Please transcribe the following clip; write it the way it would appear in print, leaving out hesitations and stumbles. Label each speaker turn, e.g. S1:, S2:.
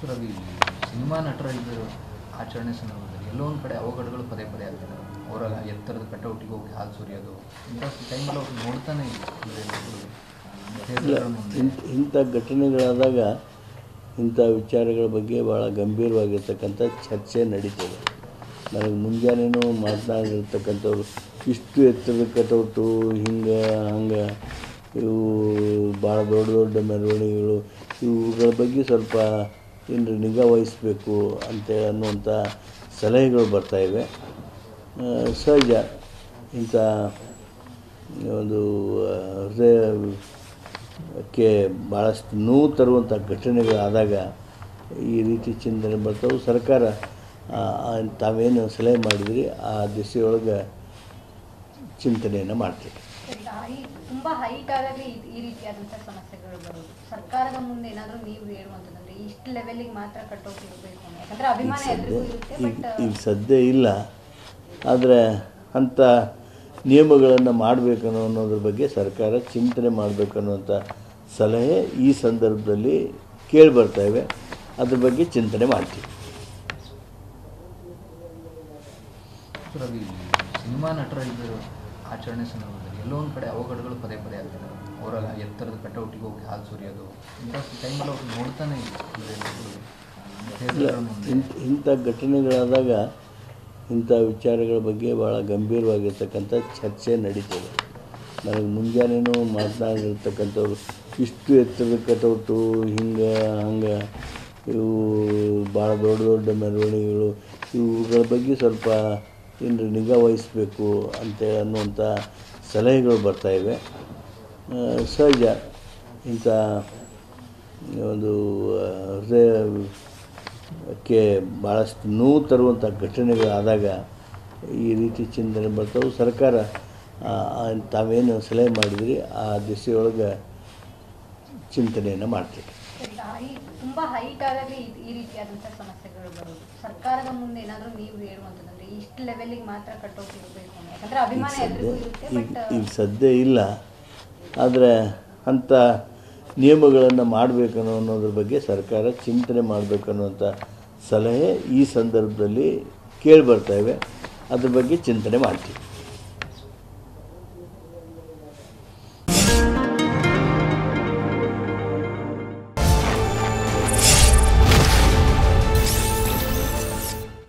S1: Ravi, cinema ನಟರ ಇದು ಆಚರಣೆ ಸಂದರ್ಭದಲ್ಲಿ ಎಲ್ಲೋ ಒಂದು ಕಡೆ ಅವಘಡಗಳು ಪದೇ ಪದೇ ಆಗ್ತದೆ. ಅವರ ಎತ್ತರದ ಕಟೌಟಿಗೆ ಹೋಗಿ ಹಾಲು ಸುರಿಯೋದು, ಇಂಥ ಟೈಮಲ್ಲಿ ಅವ್ರು ನೋಡ್ತಾನೆ
S2: ಇಂಥ ಘಟನೆಗಳಾದಾಗ ಇಂಥ ವಿಚಾರಗಳ ಬಗ್ಗೆ ಭಾಳ ಗಂಭೀರವಾಗಿರ್ತಕ್ಕಂಥ ಚರ್ಚೆ ನಡೀತದೆ. ನನಗೆ ಮುಂಜಾನೆನೂ ಮಾತನಾಡಿರ್ತಕ್ಕಂಥವ್ರು ಇಷ್ಟು ಎತ್ತರದ ಕಟೌಟು ಹಿಂಗೆ ಹಂಗೆ ಇವು ಭಾಳ ದೊಡ್ಡ ದೊಡ್ಡ ಮೆರವಣಿಗೆಗಳು ಇವುಗಳ ಬಗ್ಗೆ ಸ್ವಲ್ಪ ಏನಾರ ನಿಗಾ ವಹಿಸಬೇಕು ಅಂತೇಳಿ ಅನ್ನುವಂಥ ಸಲಹೆಗಳು ಬರ್ತಾಯಿವೆ. ಸಹಜ ಇಂಥ ಒಂದು ಹೃದಯಕ್ಕೆ ಭಾಳಷ್ಟು ನೋವು ತರುವಂಥ ಘಟನೆಗಳಾದಾಗ ಈ ರೀತಿ ಚಿಂತನೆ ಬರ್ತಾವೆ. ಸರ್ಕಾರ ತಾವೇನು ಸಲಹೆ ಮಾಡಿದ್ರಿ ಆ ದಿಸೆಯೊಳಗೆ ಚಿಂತನೆಯನ್ನು ಮಾಡ್ತೀವಿ.
S3: ತುಂಬ ಹೈಟ್ ಆದಾಗ ಈ ರೀತಿಯಾದಂಥ ಸಮಸ್ಯೆಗಳು ಬರೋದು. ಸರ್ಕಾರದ ಮುಂದೆ ಏನಾದರೂ ನೀವು ಹೇಳುವಂಥದ್ದಂದರೆ ಇಷ್ಟು ಲೆವೆಲಿಗೆ ಮಾತ್ರ ಕಟ್ಟೋಕೆ ಇರಬೇಕು ಯಾಕಂದರೆ ಅಭಿಮಾನ ಎಲ್ರಿಗೂ ಇರುತ್ತೆ. ಬಟ್
S2: ಈಗ ಸದ್ಯ ಇಲ್ಲ, ಆದರೆ ಅಂಥ ನಿಯಮಗಳನ್ನು ಮಾಡಬೇಕನ್ನೋ ಅನ್ನೋದ್ರ ಬಗ್ಗೆ ಸರ್ಕಾರ ಚಿಂತನೆ ಮಾಡಬೇಕನ್ನುವಂಥ ಸಲಹೆ ಈ ಸಂದರ್ಭದಲ್ಲಿ ಕೇಳಿಬರ್ತಾಯಿವೆ. ಅದ್ರ ಬಗ್ಗೆ ಚಿಂತನೆ ಮಾಡ್ತೀವಿ.
S1: ರವಿ, ಸಿನಿಮಾ ನಟರ ಇದು ಆಚರಣೆ ಸಂದರ್ಭದಲ್ಲಿ ಎಲ್ಲೋ ಒಂದು ಕಡೆ ಅವಘಡಗಳು ಪದೇ ಪದೇ ಆಗ್ತದೆ. ಅವರ ಎತ್ತರದ ಕಟೌಟಿಗೆ ಹೋಗಿ ಹಾಲು ಸುರಿಯೋದು, ಇಂಥ ಟೈಮಲ್ಲಿ ಅವ್ರು ನೋಡ್ತಾನೆ
S2: ಇಂಥ ಘಟನೆಗಳಾದಾಗ ಇಂಥ ವಿಚಾರಗಳ ಬಗ್ಗೆ ಭಾಳ ಗಂಭೀರವಾಗಿರ್ತಕ್ಕಂಥ ಚರ್ಚೆ ನಡೀತದೆ. ನನಗೆ ಮುಂಜಾನೆನೂ ಮಾತನಾಡಿರ್ತಕ್ಕಂಥವ್ರು ಇಷ್ಟು ಎತ್ತರದ ಕಟೌಟು ಹಿಂಗೆ ಹಂಗೆ ಇವು ಭಾಳ ದೊಡ್ಡ ದೊಡ್ಡ ಮೆರವಣಿಗೆಗಳು ಇವುಗಳ ಬಗ್ಗೆ ಸ್ವಲ್ಪ ಏನಾರ ನಿಗಾ ವಹಿಸಬೇಕು ಅಂತೇಳಿ ಅನ್ನುವಂಥ ಸಲಹೆಗಳು ಬರ್ತಾಯಿವೆ. ಸಹಜ ಇಂಥ ಒಂದು ಹೃದಯಕ್ಕೆ ಭಾಳಷ್ಟು ನೋವು ತರುವಂಥ ಘಟನೆಗಳಾದಾಗ ಈ ರೀತಿ ಚಿಂತನೆ ಬರ್ತಾವೆ. ಸರ್ಕಾರ ತಾವೇನು ಸಲಹೆ ಮಾಡಿದ್ರಿ ಆ ದಿಸೆಯೊಳಗೆ ಚಿಂತನೆಯನ್ನು ಮಾಡ್ತೀವಿ.
S3: ತುಂಬ ಹೈಟ್ ಆದಾಗ ಈ ರೀತಿಯಾದಂಥ ಸಮಸ್ಯೆಗಳು ಬರೋದು. ಸರ್ಕಾರದ ಮುಂದೆ ಏನಾದರೂ ನೀವು ಹೇಳುವಂಥದ್ದಂದರೆ ಇಷ್ಟು ಲೆವೆಲಿಗೆ ಮಾತ್ರ ಕಟ್ಟೋಕೆ ಇರಬೇಕು ಯಾಕಂದರೆ ಅಭಿಮಾನ ಎಲ್ರಿಗೂ ಇರುತ್ತೆ. ಬಟ್
S2: ಈಗ ಸದ್ಯ ಇಲ್ಲ, ಆದರೆ ಅಂಥ ನಿಯಮಗಳನ್ನು ಮಾಡಬೇಕನ್ನೋ ಅನ್ನೋದ್ರ ಬಗ್ಗೆ ಸರ್ಕಾರ ಚಿಂತನೆ ಮಾಡಬೇಕನ್ನುವಂಥ ಸಲಹೆ ಈ ಸಂದರ್ಭದಲ್ಲಿ ಕೇಳಿಬರ್ತಾಯಿವೆ. ಅದ್ರ ಬಗ್ಗೆ ಚಿಂತನೆ ಮಾಡ್ತೀವಿ.